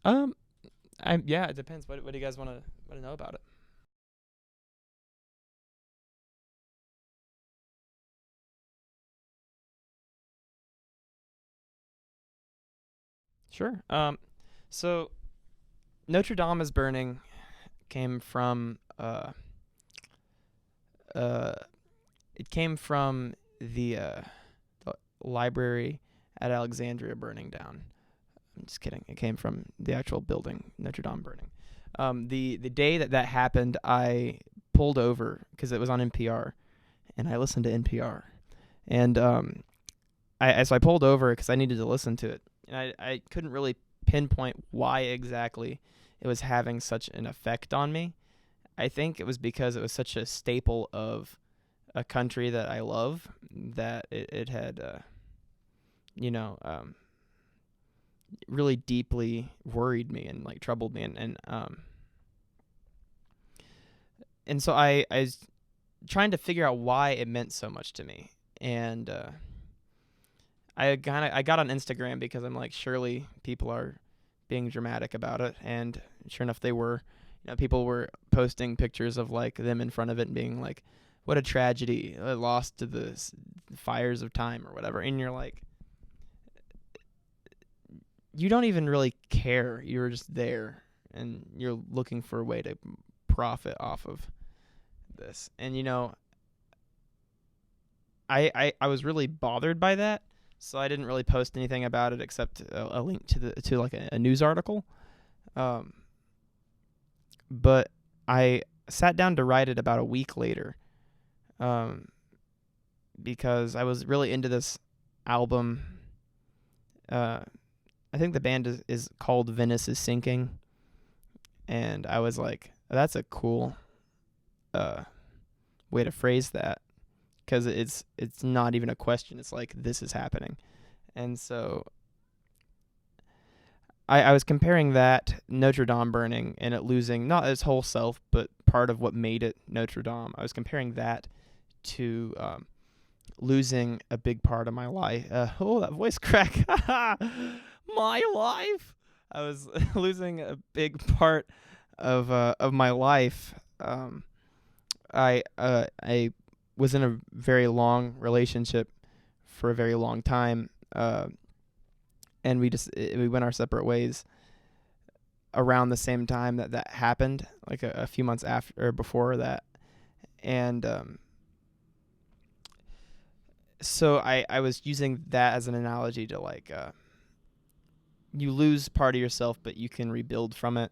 Um, yeah, it depends. What do you guys want to know about it? Sure. So Notre Dame is Burning came from uh it came from the library at Alexandria burning down. I'm just kidding. It came from the actual building, Notre Dame burning. The day that happened, I pulled over because it was on NPR, and I listened to NPR, and so I pulled over because I needed to listen to it, and I couldn't really pinpoint why exactly it was having such an effect on me. I think it was because it was such a staple of a country that I love that it had, you know, really deeply worried me and like troubled me, and so I was trying to figure out why it meant so much to me, and I got on Instagram because I'm like, surely people are being dramatic about it, and sure enough they were. People were posting pictures of like them in front of it and being like, what a tragedy, lost to the fires of time or whatever. And you're like, you don't even really care. You're just there and you're looking for a way to profit off of this. And I was really bothered by that, so I didn't really post anything about it except a link to like a news article. But I sat down to write it about a week later, because I was really into this album. I think the band is called Venice is Sinking, and I was like, that's a cool way to phrase that, because it's not even a question. It's like, this is happening. And so I was comparing that Notre Dame burning and it losing not its whole self, but part of what made it Notre Dame. I was comparing that to losing a big part of my life. Oh, that voice crack. My life. I was losing a big part of my life. I was in a very long relationship for a very long time, and we went our separate ways around the same time that happened, like a few months after or before that, and so I was using that as an analogy to like, you lose part of yourself, but you can rebuild from it.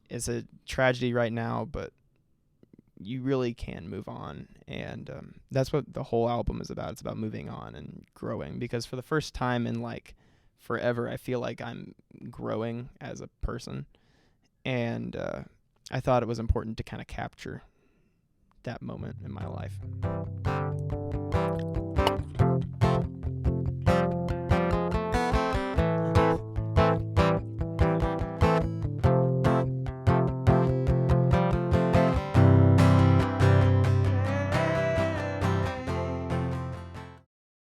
It's a tragedy right now, but you really can move on, and that's what the whole album is about. It's about moving on and growing, because for the first time in like forever, I feel like I'm growing as a person, and I thought it was important to kind of capture that moment in my life.